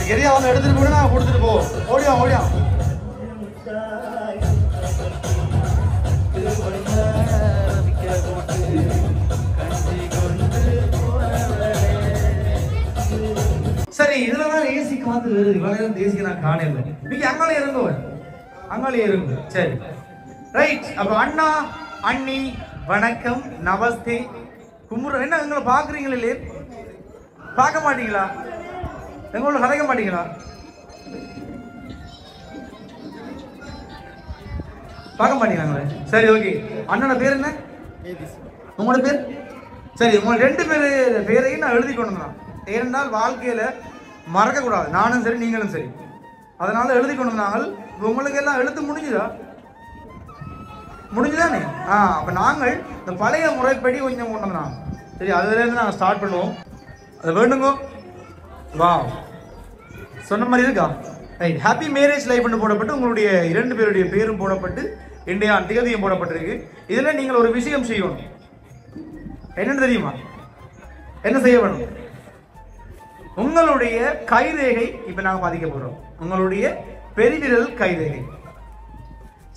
சரியா அவங்க எடுத்துட்டு கூட நான் கொடுத்துட்டு போ. ஓடியா ஓடியா. சரி இதுலதான் ஏசி காத்து வருது. இவ்வளவு தேசிய நான் காணல. நீங்க அங்காலே இருங்க, அங்காலே இருங்க. சரி ரைட். அப்ப அண்ணா அண்ணி வணக்கம் நமஸ்தே கும்புற. என்ன எங்களை பாக்குறீங்களா இல்லையே? பார்க்க மாட்டீங்களா? எங்களோட கதைக்க மாட்டீங்களா? பார்க்க மாட்டீங்களா? சரி ஓகே. அண்ணனோட பேர் என்ன? உங்களோட பேர்? சரி உங்க ரெண்டு பேரையும் நான் எழுதி கொண்டு வந்தேன். ஏனென்றால் வாழ்க்கையில மறக்க கூடாது. நானும் சரி நீங்களும் சரி. அதனால எழுதி கொண்டு வந்தாங்க. உங்களுக்கு எல்லாம் எழுத்து முடிஞ்சுதா? முடிஞ்சுதானே? அப்ப நாங்கள் இந்த பழைய முறைப்படி கொஞ்சம் கொண்டு வந்தோம். சரி அதுல இருந்து நாங்கள் ஸ்டார்ட் பண்ணுவோம். அது வேண்டுங்க. வா சொன்ன மாதிரி இருக்கா? ரைட். ஹாப்பி மேரேஜ் லைஃப்னு போடப்பட்டு உங்களுடைய இரண்டு பேருடைய பேரும் போடப்பட்டு இந்தியா திகதியும் போடப்பட்டிருக்கு. இதுல நீங்கள் ஒரு விஷயம் செய்யணும். என்னன்னு தெரியுமா? என்ன செய்ய வேணும்? உங்களுடைய கைரேகை இப்ப நாங்க பாதிக்க போறோம். உங்களுடைய பெருவிரல் கைரேகை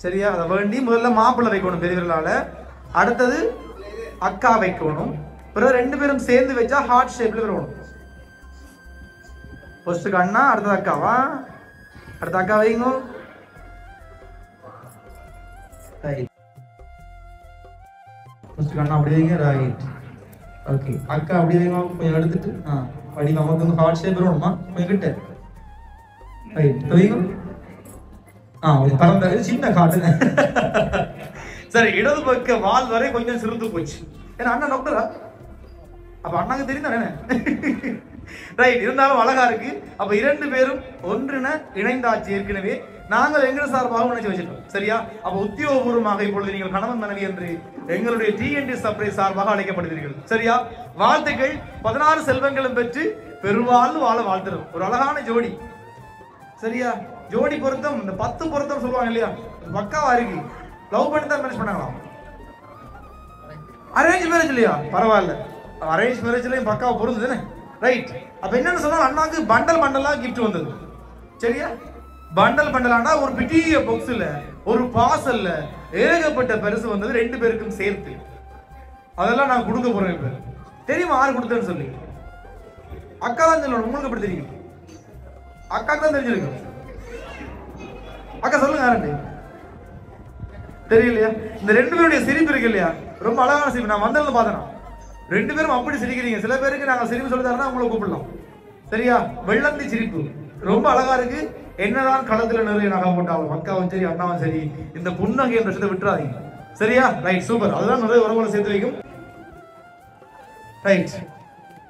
சரியா? அதை வேண்டி முதல்ல மாப்பிள்ளை வைக்கணும் பெருவிரலால. அடுத்தது அக்கா வைக்கணும். பிறகு ரெண்டு பேரும் சேர்ந்து வச்சா ஹார்ட் ஷேப்ல வரணும். ஃபர்ஸ்ட் அண்ணா, அடுத்தது அக்காவா? அடுத்த அக்கா வைங்க. ஃபர்ஸ்ட் அண்ணா அப்படி வைங்க. ரைட். ஓகே. அக்கா அப்படி வைங்க. கொஞ்சம் எடுத்துட்டு படி நமக்கு வந்து ஹார்ட் ஷேப் வரணுமா? கொஞ்சம் கிட்ட. ரைட். வைங்க. பரந்த சின்ன காட்டுங்க. சரி இடது பக்க வால் வரை கொஞ்சம் சிறுத்து போச்சு. ஏன்னா அண்ணா டாக்டரா? அப்ப அண்ணாக்கு தெரியுதானே? ரைட். இருந்தாலும் அழகா இருக்கு. அப்ப இரண்டு பேரும் ஒன்றின இணைந்தாச்சு. ஏற்கனவே நாங்கள் எங்கள் சார்பாக நினைச்சு வச்சிருக்கோம். சரியா? அப்ப உத்தியோகபூர்வமாக இப்பொழுது நீங்கள் கணவன் மனைவி என்று எங்களுடைய டிஎன்டி சர்ப்ரைஸ் சார்பாக அழைக்கப்படுகிறீர்கள். சரியா? வாழ்த்துக்கள். 16 செல்வங்களும் பெற்று பெருவாழ்வு வாழ வாழ்த்துறோம். ஒரு அழகான ஜோடி. சரியா? ஜோடி பொருத்தம் இந்த 10 பொருத்தம் சொல்லுவாங்க இல்லையா? பக்காவா இருக்கு. லவ் பண்ணி தான் மேரேஜ் பண்ணாங்களாம். அரேஞ்ச் மேரேஜ் இல்லையா? பரவாயில்ல. அரேஞ்ச் மேரேஜ்லயும் பக்காவா பொருந்துதானே? ரைட். அப்ப என்னன்னு சொன்னா அண்ணாக்கு பண்டல் பண்டலா கிஃப்ட் வந்தது. சரியா? பண்டல் பண்டலானா ஒரு பெரிய பாக்ஸ்ல ஒரு பார்சல்ல ஏகப்பட்ட பரிசு வந்தது ரெண்டு பேருக்கும் சேர்த்து. அதெல்லாம் நான் கொடுக்க போறேன். இப்ப தெரியுமா யார் கொடுத்தேன்னு சொல்லி? அக்கா தான் சொல்லணும். உங்களுக்கு எப்படி தெரியும்? அக்கா தான் தெரிஞ்சிருக்கு. அக்கா சொல்லுங்க யாரு தெரியலையா? இந்த ரெண்டு பேருடைய சிரிப்பு இருக்கு இல்லையா? ரொம்ப அழகான சிரிப்பு. நான் வந்ததுல பார்த்தேன். ரெண்டு பேரும் அப்படி சிரிக்கிறீங்க. சில பேருக்கு நாங்க சிரிப்பு சொல்லி தரேன்னா உங்களை கூப்பிடலாம். சரியா? வெள்ளந்தி சிரிப்பு ரொம்ப அழகா இருக்கு. என்னதான் களத்துல நிறைய நகை போட்டாலும் அக்காவும் சரி அண்ணாவும் சரி இந்த புன்னகை என்ற விஷயத்தை விட்டுறாதீங்க. சரியா? ரைட். சூப்பர். அதுதான் நிறைய உறவுகளை சேர்த்து வைக்கும். ரைட்.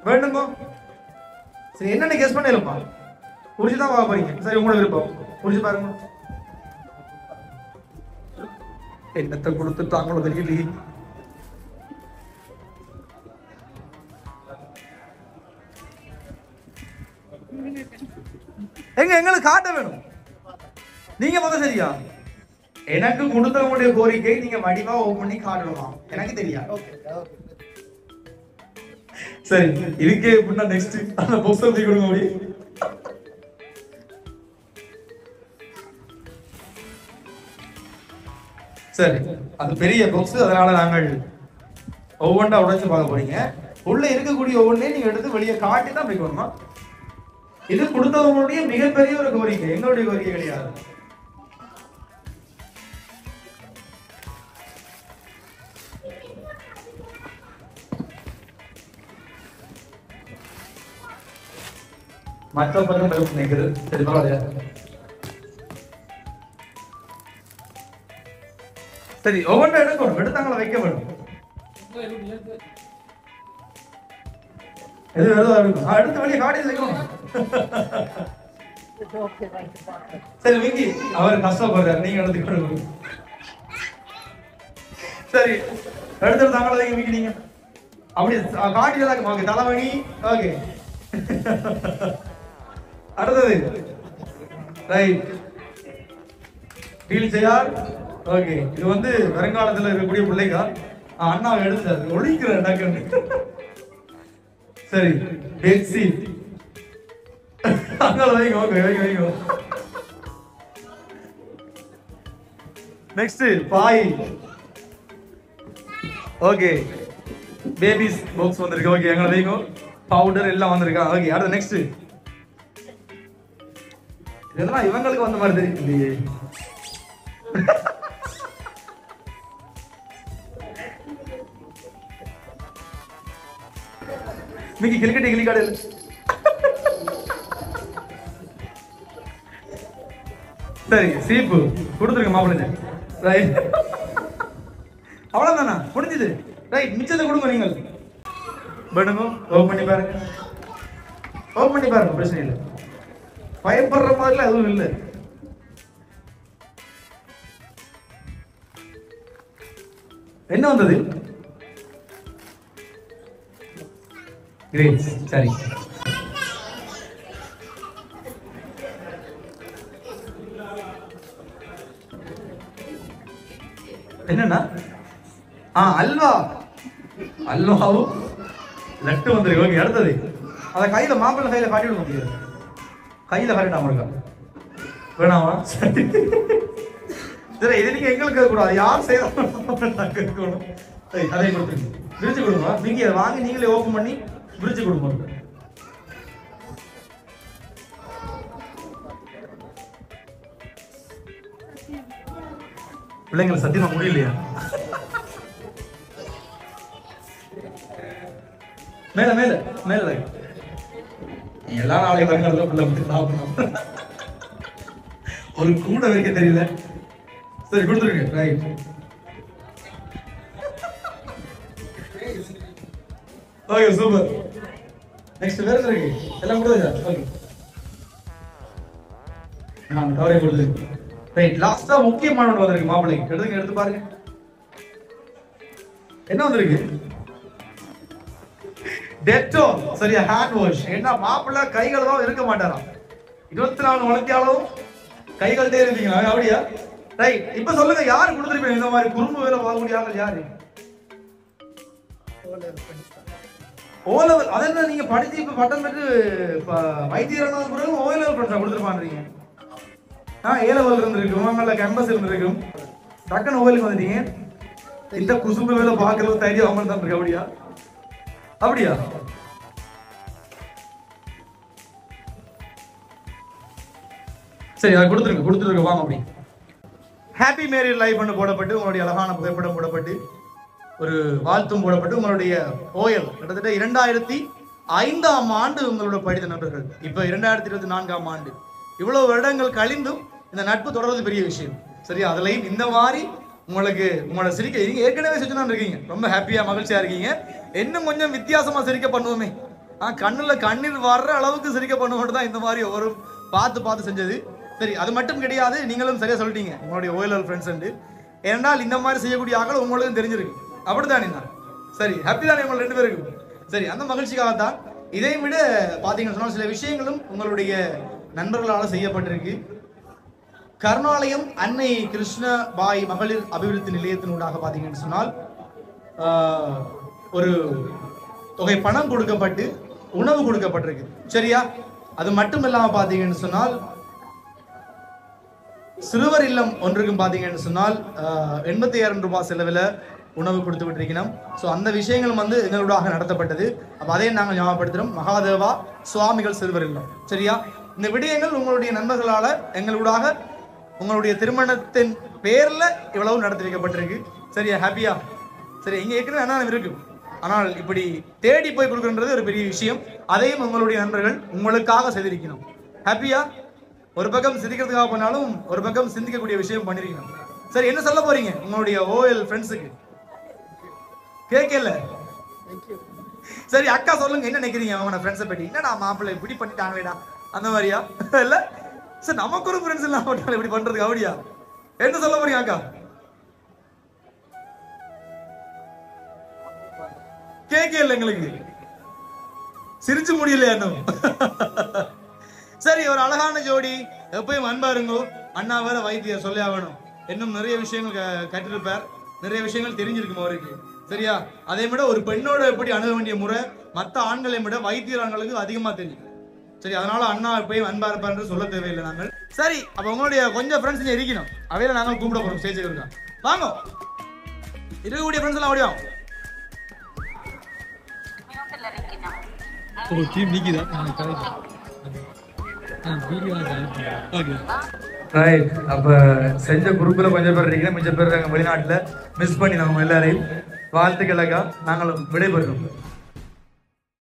வேண்டுங்க. சரி என்னன்னு கெஸ் பண்ணிடலாமா? புரிச்சுதான் பார்க்க போறீங்க. சரி உங்களோட விருப்பம். புரிச்சு பாருங்க. என்னத்தை கொடுத்துட்டாங்களோ தெரியலையே. எங்களுக்கு காட்ட வேணும். நீங்க முதல் சரியா? எனக்கு கொடுத்தவங்களுடைய கோரிக்கை நீங்க வடிவா ஓபன் பண்ணி காட்டணுமா? எனக்கு தெரியாது. சரி இதுக்கே முன்னா நெக்ஸ்ட் அந்த புத்தகத்தை கொடுங்க. அப்படி சரி அது பெரிய பாக்ஸ். அதனால நாங்கள் ஒவ்வொன்றா உடைச்சு பார்க்க போறீங்க. உள்ள இருக்கக்கூடிய ஒவ்வொன்றையும் நீங்க எடுத்து வெளியே காட்டி தான் வைக்கணுமா? இது கொடுத்தவங்களுடைய மிகப்பெரிய ஒரு கோரிக்கை. எங்களுடைய கோரிக்கை கிடையாது. மற்ற பக்கம் நினைக்கிறது சரி பரவாயில்ல. சரி ஒவ்வொன்றும் எடுக்கணும், எடுத்தாங்கள வைக்க வேணும். எது வேறதா இருக்கும் அடுத்த வெளியே காடி வைக்கணும். சரி விக்கி அவர் கஷ்டப்படுறாரு, நீங்க எடுத்துக்கணும். சரி எடுத்து தாங்கள வைக்க விக்கி நீங்க அப்படி காட்டியதாக ஓகே தலைவணி ஓகே. அடுத்தது ரைட் ஃபீல் செய்யார் ஓகே. இது வந்து வருங்காலத்தில் இருக்கக்கூடிய பிள்ளைங்க அண்ணாவை எடுத்துட்டாரு ஒழிக்கிற டக்குன்னு. சரி பெட்சி அங்கே வைங்க ஓகே வைங்க வைங்க. Next bye okay. Babies box வந்திருக்கு ஓகே எங்களை வைங்க. பவுடர் எல்லாம் வந்திருக்கா ஓகே. அடுத்து நெக்ஸ்ட் இதெல்லாம் இவங்களுக்கு வந்த மாதிரி தெரியலையே. மிக்கி கிளிக்கட்டி கிளிக்காடு சரி சீப்பு கொடுத்துருங்க மாப்பிள்ளை. ரைட் அவ்வளவுதானா முடிஞ்சது. ரைட் மிச்சத்தை கொடுங்க நீங்கள் வேணுங்க. ஓபன் பண்ணி பாருங்க, ஓபன் பண்ணி பாருங்க, பிரச்சனை இல்லை. பயப்படுற மாதிரிலாம் எதுவும் இல்லை. என்ன வந்தது? கிரேப்ஸ் சரி. என்னன்னா அல்வா அல்வாவும் லட்டு வந்துருக்கு ஓகே. அடுத்தது அதை கையில மாப்பிள்ளை கையில காட்டி விட முடியாது, கையில காட்டிட்டாம இருக்கா வேணாமா? சரி இது நீங்க எங்களுக்கு கூடாது, யார் செய்யணும் அதை கொடுத்துருங்க. பிரிச்சு கொடுங்க நீங்க அதை வாங்கி நீங்களே ஓபன் பண்ணி பிரிச்சு கொடுங்க. பிள்ளைங்களை சத்தியமா முடியலையா? மேல மேல மேல எல்லா நாளையும் வருங்காலத்துல பிள்ளை வந்து சாப்பிடணும். ஒரு கூட வைக்க தெரியல. சரி கொடுத்துருங்க. Right okay super. நெக்ஸ்ட் வேற இருக்கு எல்லாம் கொடுங்க. ஓகே நான் கவரை கொடுத்துருக்கேன். ரைட் லாஸ்டா முக்கியமான ஒன்று வந்திருக்கு மாப்பிள்ளைக்கு. எடுத்துங்க எடுத்து பாருங்க என்ன வந்திருக்கு. டெட்டோ சரியா ஹேண்ட் வாஷ். என்ன மாப்பிள்ளை கைகள் தான் இருக்க மாட்டாராம், 24 மணிக்காலும் கைகள் இருப்பீங்களா அப்படியா? ரைட் இப்ப சொல்லுங்க யாரு கொடுத்துருப்பீங்க இந்த மாதிரி குறும்பு வேலை வாங்கக்கூடிய ஆள் யாரு? ஓலவர். அதென்ன நீங்க படிச்சு இப்ப பட்டம் பெற்று வைத்தியரான பிறகு ஓலவர் ஃப்ரெண்ட்ஸா கொடுத்துருப்பான்றீங்க. ஏலவல் இருந்திருக்கு, உங்கள கேம்பஸ் இருந்திருக்கும், டக்குன்னு ஓயிலுக்கு வந்துட்டீங்க. இந்த குசும்பு வேலை பாக்குறது தைரியம் அவங்க தான் இருக்கு அப்படியா? அப்படியா? சரி அதை கொடுத்துருங்க கொடுத்துருங்க வாங்க. அப்படி ஹாப்பி மேரிட் லைஃப் ஒன்று போடப்பட்டு உங்களுடைய அழகான புகைப்படம் போடப்பட்டு ஒரு வாழ்த்தும் போடப்பட்டு உங்களுடைய ஓயல் கிட்டத்தட்ட 2005ஆம் ஆண்டு உங்களோட படித்த நண்பர்கள் இப்ப 2024ஆம் ஆண்டு. இவ்வளவு வருடங்கள் கழிந்தும் இந்த நட்பு தொடர்றது பெரிய விஷயம் சரியா? அதுலயும் இந்த மாதிரி உங்களுக்கு உங்களோட சிரிக்க நீங்க ஏற்கனவே சிரிச்சுதான் இருக்கீங்க, ரொம்ப ஹாப்பியா மகிழ்ச்சியா இருக்கீங்க. இன்னும் கொஞ்சம் வித்தியாசமா சிரிக்க பண்ணுவோமே, கண்ணுல கண்ணீர் வர்ற அளவுக்கு சிரிக்க பண்ணுவோம் தான் இந்த மாதிரி ஒரு பார்த்து பார்த்து செஞ்சது. சரி அது மட்டும் கிடையாது, நீங்களும் சரியா சொல்லிட்டீங்க உங்களுடைய ஓயல் ஃப்ரெண்ட்ஸ். ஏன்னால் இந்த மாதிரி செய்யக்கூடிய ஆக்கள் உங்களுக்கும் தெரிஞ்சிருக்கு அப்படித்தானே? சரி ஹாப்பி தானே உங்க 2 பேருக்கும்? சரி அந்த மகிழ்ச்சிக்காகத்தான். இதை விட பாத்தீங்கன்னு சொன்னால் சில விஷயங்களும் உங்களுடைய நண்பர்களால் செய்யப்பட்டிருக்கு. கருணாலயம் அன்னை கிருஷ்ணபாய் மகளிர் அபிவிருத்தி நிலையத்தினூடாக பாத்தீங்கன்னு சொன்னால் ஒரு தொகை பணம் கொடுக்கப்பட்டு உணவு கொடுக்கப்பட்டிருக்கு சரியா? அது மட்டும் இல்லாம பாத்தீங்கன்னு சொன்னால் சிறுவர் இல்லம் ஒன்றுக்கும் பாத்தீங்கன்னு சொன்னால் 85,000 ரூபாய் செலவில் உணவு கொடுத்து விட்டிருக்கணும். ஸோ அந்த விஷயங்களும் வந்து எங்களூடாக நடத்தப்பட்டது. அப்போ அதையும் நாங்கள் ஞாபகப்படுத்துகிறோம். மகாதேவா சுவாமிகள் சிறுவர் இல்லம் சரியா? இந்த விடயங்கள் உங்களுடைய நண்பர்களால் எங்களூடாக உங்களுடைய திருமணத்தின் பேரில் இவ்வளவு நடத்தி வைக்கப்பட்டிருக்கு சரியா? ஹாப்பியா? சரி இங்கே ஏற்கனவே என்ன இருக்கு, ஆனால் இப்படி தேடி போய் கொடுக்குறது ஒரு பெரிய விஷயம். அதையும் உங்களுடைய நண்பர்கள் உங்களுக்காக செய்திருக்கணும். ஹாப்பியா? ஒரு பக்கம் சிரிக்கிறதுக்காக பண்ணாலும் ஒரு பக்கம் சிந்திக்கக்கூடிய விஷயம் பண்ணிருக்கணும் சரி, என்ன சொல்ல போறீங்க உங்களுடைய ஓஎல் ஃப்ரெண்ட்ஸுக்கு? கேட்கல. சரி அக்கா சொல்லுங்க, என்ன நினைக்கிறீங்க அவன ஃப்ரெண்ட்ஸை பத்தி? என்னடா மாப்பிள்ளை இப்படி பண்ணிட்டாங்களேடா அந்த மாதிரியா? இல்ல சார் நமக்கு ஒரு ஃப்ரெண்ட்ஸ் இல்லாம போட்டாங்க இப்படி பண்றதுக்கு அப்படியா? என்ன சொல்ல போறீங்க அக்கா? கேட்கல, எங்களுக்கு சிரிச்சு முடியல இன்னும். சரி, ஒரு அழகான ஜோடி, எப்பயும் அன்பா இருங்கோ. அண்ணா வேற வைத்தியர் சொல்லி ஆகணும், இன்னும் நிறைய விஷயங்கள் கற்றிருப்பார், நிறைய விஷயங்கள் தெரிஞ்சிருக்கும் அவருக்கு. சரியா? அதை விட ஒரு பெண்ணோட எப்படி அணுக வேண்டிய முறை மற்ற ஆண்களை விட வைத்தியர் ஆண்களுக்கு அதிகமா தெரியும். சரி, அதனால அண்ணா எப்பயும் அன்பா இருப்பார் சொல்ல தேவையில்லை நாங்கள். சரி, அப்ப உங்களுடைய கொஞ்சம் ஃப்ரெண்ட்ஸ் இருக்கணும், அவையில நாங்கள் கூப்பிட போறோம் ஸ்டேஜுக்கு இருக்கா. வாங்க, இருக்கக்கூடிய ஃப்ரெண்ட்ஸ் எல்லாம் ஓடியா. ரைட், அப்ப செஞ்ச குரூப்ல கொஞ்சம் பேர் இருக்கீங்க, மிச்ச பேர் வெளிநாட்டுல மிஸ் பண்ணி நம்ம எல்லாரையும் வாழ்த்துக்கள் அக்கா. நாங்களும் விடைபெறுறோம்.